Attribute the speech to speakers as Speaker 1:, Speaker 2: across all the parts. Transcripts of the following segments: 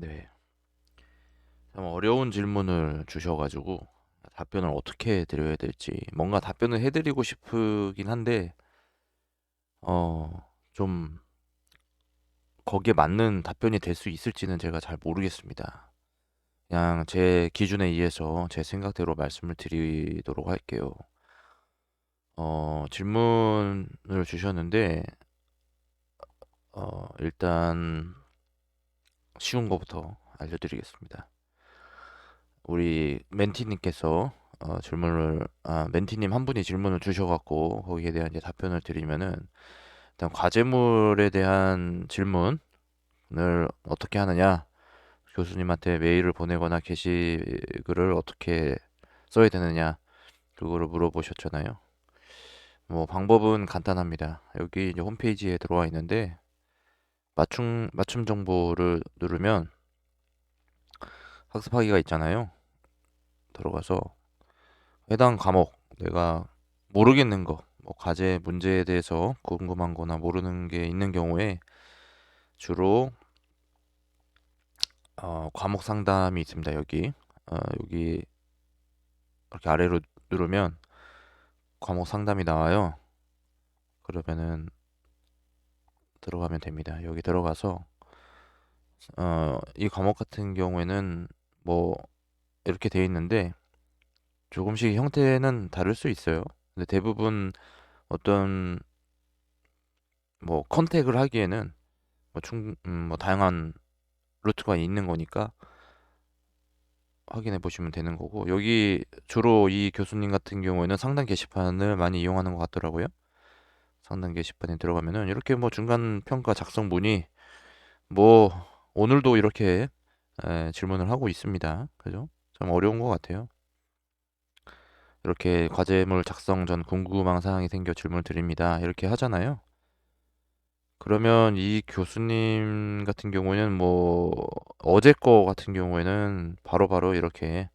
Speaker 1: 네. 참 어려운 질문을 주셔가지고 답변을 어떻게 드려야 될지 뭔가 답변을 해드리고 싶긴 한데 좀 거기에 맞는 답변이 될 수 있을지는 제가 잘 모르겠습니다. 그냥 제 기준에 의해서 제 생각대로 말씀을 드리도록 할게요. 질문을 주셨는데 일단 쉬운 거부터 알려드리겠습니다. 우리 멘티님께서 멘티님 한 분이 질문을 주셔갖고 거기에 대한 이제 답변을 드리면은 일단 과제물에 대한 질문을 어떻게 하느냐, 교수님한테 메일을 보내거나 게시글을 어떻게 써야 되느냐, 그거를 물어보셨잖아요. 뭐 방법은 간단합니다. 여기 이제 홈페이지에 들어와 있는데 맞춤 정보를 누르면 학습하기가 있잖아요. 들어가서 해당 과목 내가 모르겠는 거, 뭐 과제 문제에 대해서 궁금한 거나 모르는 게 있는 경우에 주로 과목 상담이 있습니다. 여기 이렇게 아래로 누르면 과목 상담이 나와요. 그러면은 들어가면 됩니다. 여기 들어가서 이 과목 같은 경우에는 뭐 이렇게 돼 있는데 조금씩 형태는 다를 수 있어요. 근데 대부분 어떤 뭐 컨택을 하기에는 뭐 다양한 루트가 있는 거니까 확인해 보시면 되는 거고, 여기 주로 이 교수님 같은 경우에는 상담 게시판을 많이 이용하는 것 같더라고요. 상담 게시판에 들어가면은 이렇게 뭐 중간 평가 작성 문의, 뭐 오늘도 이렇게 질문을 하고 있습니다. 그죠? 좀 어려운 것 같아요. 이렇게 과제물 작성 전 궁금한 사항이 생겨 질문 드립니다. 이렇게 하잖아요. 그러면 이 교수님 같은 경우에는 뭐 어제 거 같은 경우에는 바로바로 이렇게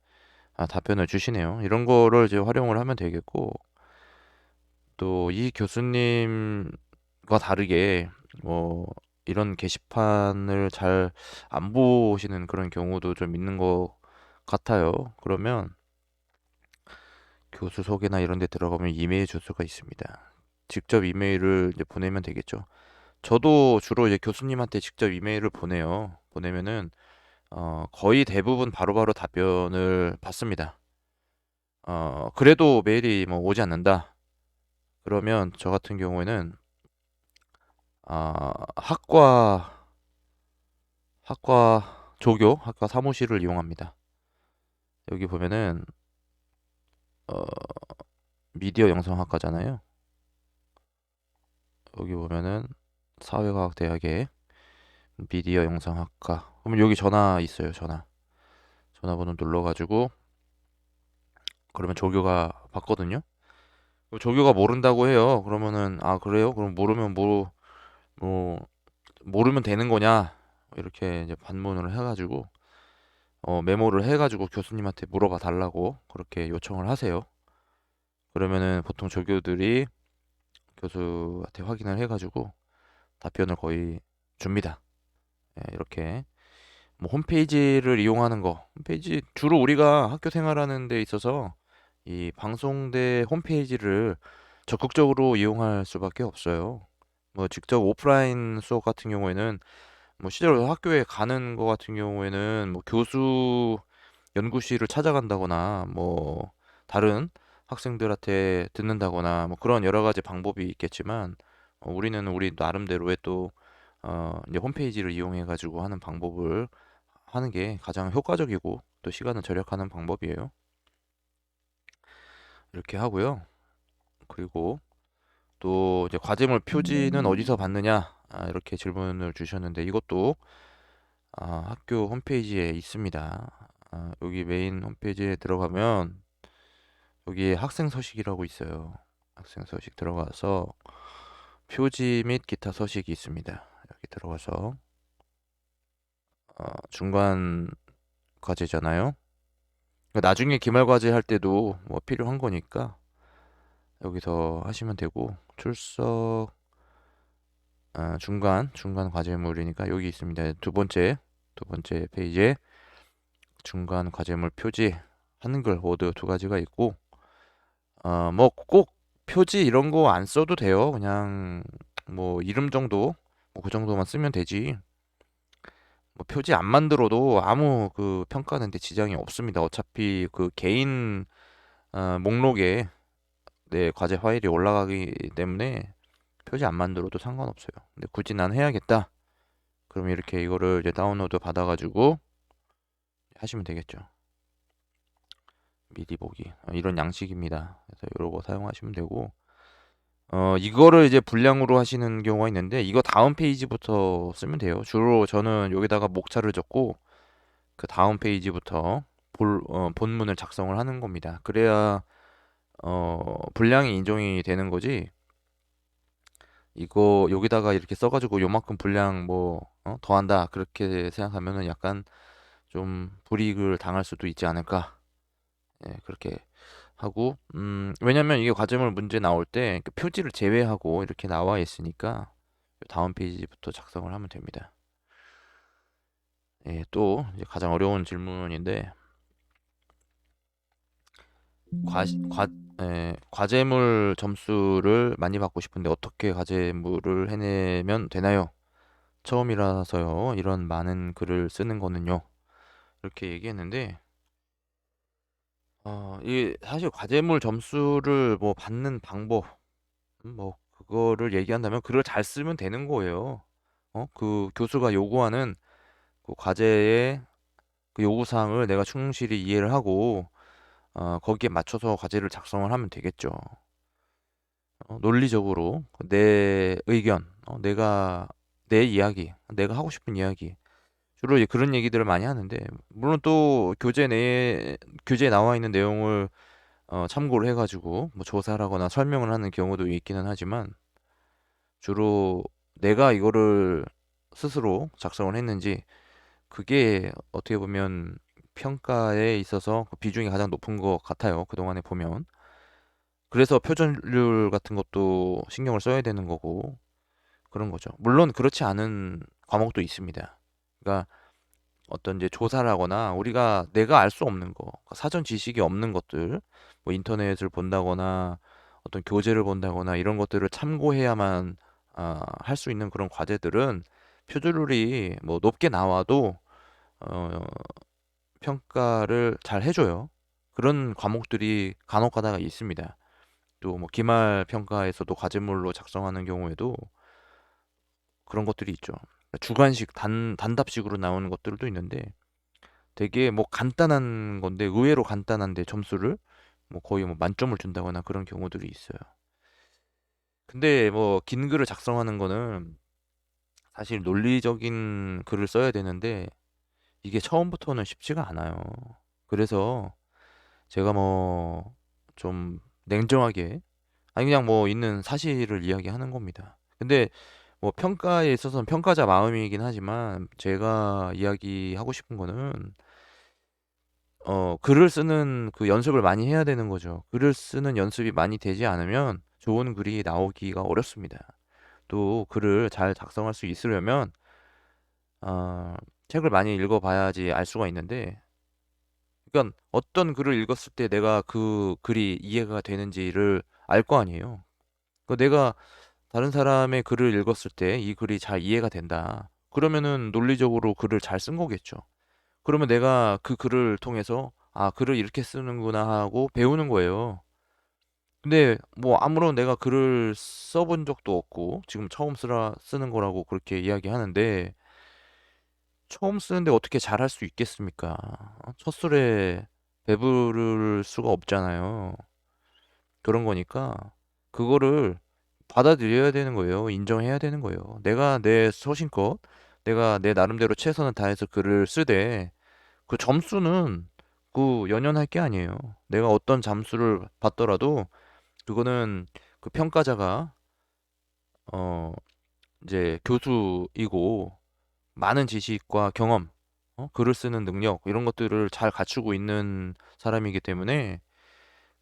Speaker 1: 답변을 주시네요. 이런 거를 이제 활용을 하면 되겠고, 또 이 교수님과 다르게 뭐 이런 게시판을 잘 안 보시는 그런 경우도 좀 있는 것 같아요. 그러면 교수 소개나 이런 데 들어가면 이메일 주소가 있습니다. 직접 이메일을 이제 보내면 되겠죠. 저도 주로 이제 교수님한테 직접 이메일을 보내요. 보내면은 거의 대부분 바로바로 답변을 받습니다. 그래도 메일이 뭐 오지 않는다. 그러면 저 같은 경우에는 학과 학과 사무실을 이용합니다. 여기 보면은 어, 미디어 영상학과잖아요. 여기 보면은 사회과학대학의 미디어 영상학과. 그러면 여기 전화 있어요. 전화번호 눌러가지고 그러면 조교가 받거든요. 그럼 조교가 모른다고 해요. 그러면은 그래요? 그럼 뭐 모르면 되는 거냐? 이렇게 이제 반문을 해가지고 메모를 해가지고 교수님한테 물어봐 달라고 그렇게 요청을 하세요. 그러면은 보통 조교들이 교수한테 확인을 해가지고 답변을 거의 줍니다. 이렇게 뭐 홈페이지를 이용하는 거, 홈페이지 주로 우리가 학교 생활하는 데 있어서 이 방송대 홈페이지를 적극적으로 이용할 수밖에 없어요. 뭐 직접 오프라인 수업 같은 경우에는 뭐 실제로 학교에 가는 거 같은 경우에는 뭐 교수 연구실을 찾아간다거나 뭐 다른 학생들한테 듣는다거나 뭐 그런 여러 가지 방법이 있겠지만 우리는 우리 나름대로의 또 이제 홈페이지를 이용해 가지고 하는 방법을 하는 게 가장 효과적이고 또 시간을 절약하는 방법이에요. 이렇게 하고요. 그리고 또 이제 과제물 표지는 어디서 받느냐? 이렇게 질문을 주셨는데 이것도 학교 홈페이지에 있습니다. 여기 메인 홈페이지에 들어가면 여기에 학생 서식이라고 있어요. 학생 서식 들어가서 표지 및 기타 서식이 있습니다. 여기 들어가서 중간 과제잖아요. 그러니까 나중에 기말 과제 할 때도 뭐 필요한 거니까 여기서 하시면 되고, 출석 중간 과제물이니까 여기 있습니다. 두 번째 두 번째 페이지에 중간 과제물 표지, 한글, 워드 두 가지가 있고, 뭐 꼭 표지 이런 거 안 써도 돼요. 그냥 뭐 이름 정도, 뭐 그 정도만 쓰면 되지. 뭐 표지 안 만들어도 아무 그 평가하는데 지장이 없습니다. 어차피 그 개인 목록에 내 과제 파일이 올라가기 때문에 표지 안 만들어도 상관없어요. 근데 굳이 난 해야겠다. 그럼 이렇게 이거를 이제 다운로드 받아가지고 하시면 되겠죠. 미리 보기 이런 양식입니다. 그래서 이런 거 사용하시면 되고, 이거를 이제 분량으로 하시는 경우가 있는데 이거 다음 페이지부터 쓰면 돼요. 주로 저는 여기다가 목차를 적고 그 다음 페이지부터 본문을 작성을 하는 겁니다. 그래야 분량이 인정이 되는 거지. 이거 여기다가 이렇게 써가지고 요만큼 분량 뭐 더한다 그렇게 생각하면은 약간 좀 불이익을 당할 수도 있지 않을까. 예, 그렇게 하고, 왜냐면 이게 과제물 문제 나올 때 그 표지를 제외하고 이렇게 나와 있으니까 다음 페이지부터 작성을 하면 됩니다. 예, 또 이제 가장 어려운 질문인데, 과, 과, 과제물 점수를 많이 받고 싶은데 어떻게 과제물을 해내면 되나요? 처음이라서요. 이런 많은 글을 쓰는 거는요. 이렇게 얘기했는데, 이 사실 과제물 점수를 뭐 받는 방법, 뭐 그거를 얘기한다면 글을 잘 쓰면 되는 거예요. 그 교수가 요구하는 그 과제의 그 요구사항을 내가 충실히 이해를 하고 거기에 맞춰서 과제를 작성을 하면 되겠죠. 논리적으로 내 의견, 내가 내 이야기, 내가 하고 싶은 이야기. 주로 이제 그런 얘기들을 많이 하는데, 물론 또 교재에 나와 있는 내용을 참고를 해가지고 뭐 조사를 하거나 설명을 하는 경우도 있기는 하지만, 주로 내가 이거를 스스로 작성을 했는지, 그게 어떻게 보면 평가에 있어서 그 비중이 가장 높은 것 같아요. 그동안에 보면. 그래서 표준률 같은 것도 신경을 써야 되는 거고, 그런 거죠. 물론 그렇지 않은 과목도 있습니다. 그러니까 어떤 이제 조사를 하거나 우리가 내가 알 수 없는 거, 그러니까 사전 지식이 없는 것들, 뭐 인터넷을 본다거나 어떤 교재를 본다거나 이런 것들을 참고해야만 할 수 있는 그런 과제들은 표준률이 뭐 높게 나와도 어, 평가를 잘 해줘요. 그런 과목들이 간혹 가다가 있습니다. 또 뭐 기말 평가에서도 과제물로 작성하는 경우에도 그런 것들이 있죠. 주관식 단답식으로 나오는 것들도 있는데 되게 뭐 간단한 건데 의외로 간단한데 점수를 뭐 거의 뭐 만점을 준다거나 그런 경우들이 있어요. 근데 뭐 긴 글을 작성하는 거는 사실 논리적인 글을 써야 되는데 이게 처음부터는 쉽지가 않아요. 그래서 제가 뭐 좀 냉정하게, 아니 그냥 뭐 있는 사실을 이야기하는 겁니다. 근데 뭐 평가에 있어서는 평가자 마음이긴 하지만 제가 이야기하고 싶은 거는 글을 쓰는 그 연습을 많이 해야 되는 거죠. 글을 쓰는 연습이 많이 되지 않으면 좋은 글이 나오기가 어렵습니다. 또 글을 잘 작성할 수 있으려면 어, 책을 많이 읽어봐야지 알 수가 있는데, 그러니까 어떤 글을 읽었을 때 내가 그 글이 이해가 되는지를 알 거 아니에요. 그 내가 다른 사람의 글을 읽었을 때 이 글이 잘 이해가 된다. 그러면은 논리적으로 글을 잘 쓴 거겠죠. 그러면 내가 그 글을 통해서 글을 이렇게 쓰는구나 하고 배우는 거예요. 근데 뭐 아무런 내가 글을 써본 적도 없고 지금 처음 쓰는 거라고 그렇게 이야기하는데, 처음 쓰는데 어떻게 잘할 수 있겠습니까? 첫 술에 배부를 수가 없잖아요. 그런 거니까 그거를 받아들여야 되는 거예요. 인정해야 되는 거예요. 내가 내 소신껏 내가 내 나름대로 최선을 다해서 글을 쓰되 그 점수는 그 연연할 게 아니에요. 내가 어떤 점수를 받더라도 그거는 그 평가자가 어 이제 교수이고 많은 지식과 경험, 글을 쓰는 능력 이런 것들을 잘 갖추고 있는 사람이기 때문에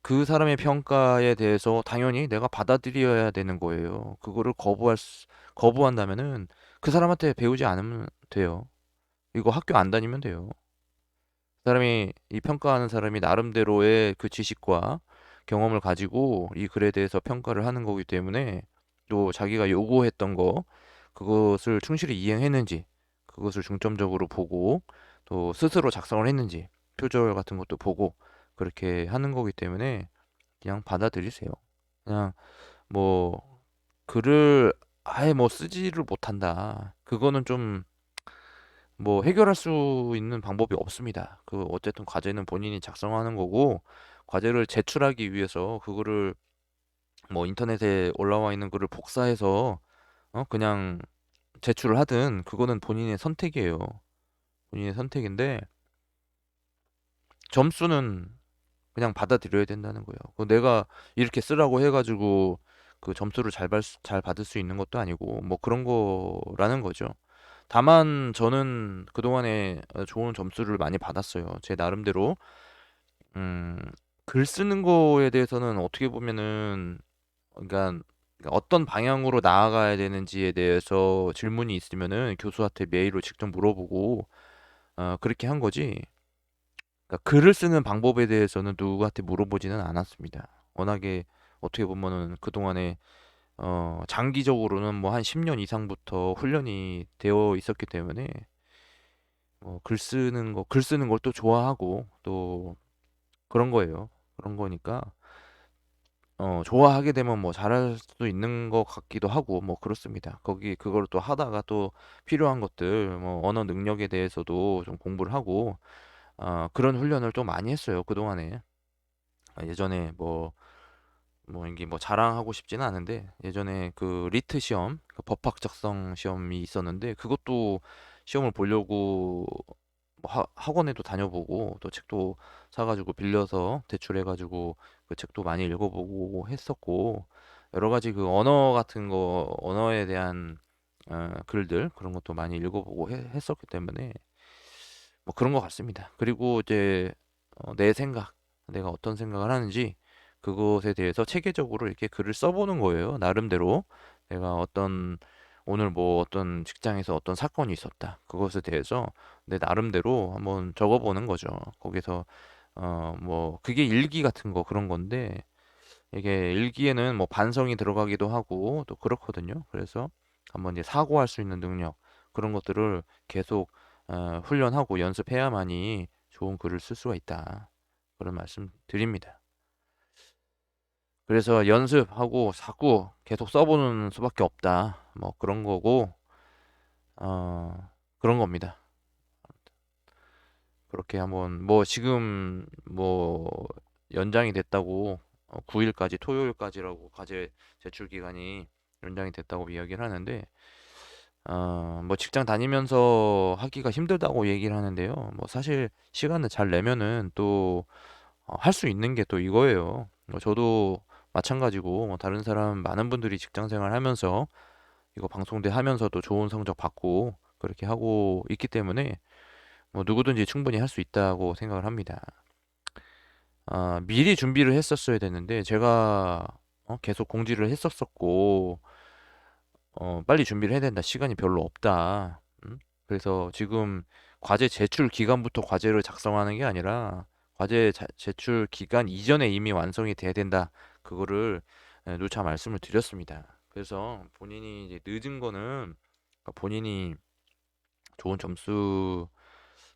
Speaker 1: 그 사람의 평가에 대해서 당연히 내가 받아들여야 되는 거예요. 그거를 거부한다면은 그 사람한테 배우지 않으면 돼요. 이거 학교 안 다니면 돼요. 사람이 이 평가하는 사람이 나름대로의 그 지식과 경험을 가지고 이 글에 대해서 평가를 하는 거기 때문에 또 자기가 요구했던 거 그것을 충실히 이행했는지 그것을 중점적으로 보고 또 스스로 작성을 했는지 표절 같은 것도 보고 그렇게 하는 거기 때문에 그냥 받아들이세요. 그냥 뭐 글을 아예 뭐 쓰지를 못한다. 그거는 좀 뭐 해결할 수 있는 방법이 없습니다. 그 어쨌든 과제는 본인이 작성하는 거고 과제를 제출하기 위해서 그거를 뭐 인터넷에 올라와 있는 글을 복사해서 그냥 제출을 하든 그거는 본인의 선택이에요. 본인의 선택인데 점수는 그냥 받아들여야 된다는 거예요. 내가 이렇게 쓰라고 해가지고 그 점수를 잘 받을 수 있는 것도 아니고 뭐 그런 거라는 거죠. 다만 저는 그동안에 좋은 점수를 많이 받았어요. 제 나름대로 음, 글 쓰는 거에 대해서는 어떻게 보면은 그러니까 어떤 방향으로 나아가야 되는지에 대해서 질문이 있으면은 교수한테 메일로 직접 물어보고 그렇게 한 거지. 그러니까 글을 쓰는 방법에 대해서는 누구한테 물어보지는 않았습니다. 워낙에 어떻게 보면은 그동안에 장기적으로는 뭐 한 10년 이상부터 훈련이 되어 있었기 때문에 글 쓰는 걸 또 좋아하고 또 그런 거예요. 그런 거니까 좋아하게 되면 뭐 잘할 수 있는 것 같기도 하고 뭐 그렇습니다. 그걸 또 하다가 또 필요한 것들 뭐 언어 능력에 대해서도 좀 공부를 하고 그런 훈련을 좀 많이 했어요. 그동안에. 예전에 이게 뭐 자랑하고 싶지는 않은데 예전에 그 리트 시험, 그 법학 적성 시험이 있었는데 그것도 시험을 보려고 뭐 학원에도 다녀보고 또 책도 사가지고 빌려서 대출해가지고 그 책도 많이 읽어보고 했었고 여러 가지 그 언어 같은 거 언어에 대한 글들 그런 것도 많이 읽어보고 했었기 때문에 뭐 그런 것 같습니다. 그리고 이제 내 생각, 내가 어떤 생각을 하는지 그것에 대해서 체계적으로 이렇게 글을 써보는 거예요. 나름대로 내가 오늘 뭐 어떤 직장에서 어떤 사건이 있었다. 그것에 대해서 내 나름대로 한번 적어보는 거죠. 거기서 뭐 그게 일기 같은 거 그런 건데 이게 일기에는 뭐 반성이 들어가기도 하고 또 그렇거든요. 그래서 한번 이제 사고할 수 있는 능력 그런 것들을 계속 훈련하고 연습해야만이 좋은 글을 쓸 수가 있다. 그런 말씀 드립니다. 그래서 연습하고 자꾸 계속 써보는 수밖에 없다. 뭐 그런 거고, 그런 겁니다. 그렇게 한번 뭐 지금 뭐 연장이 됐다고 9일까지 토요일까지라고 과제 제출 기간이 연장이 됐다고 이야기를 하는데 뭐 직장 다니면서 하기가 힘들다고 얘기를 하는데요. 뭐 사실 시간을 잘 내면은 또 할 수 있는 게 또 이거예요. 뭐 저도 마찬가지고 뭐 다른 사람 많은 분들이 직장 생활 하면서 이거 방송대 하면서도 좋은 성적 받고 그렇게 하고 있기 때문에 뭐 누구든지 충분히 할 수 있다고 생각을 합니다. 미리 준비를 했었어야 되는데 제가 계속 공지를 했었었고 빨리 준비를 해야 된다. 시간이 별로 없다. 그래서 지금 과제 제출 기간부터 과제를 작성하는 게 아니라 제출 기간 이전에 이미 완성이 돼야 된다. 그거를 누차 말씀을 드렸습니다. 그래서 본인이 이제 늦은 거는 그러니까 본인이 좋은 점수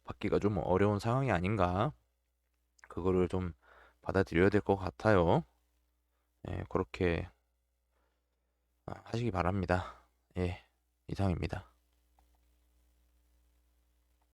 Speaker 1: 받기가 좀 어려운 상황이 아닌가. 그거를 좀 받아들여야 될 것 같아요. 예, 그렇게 하시기 바랍니다. 예, 이상입니다.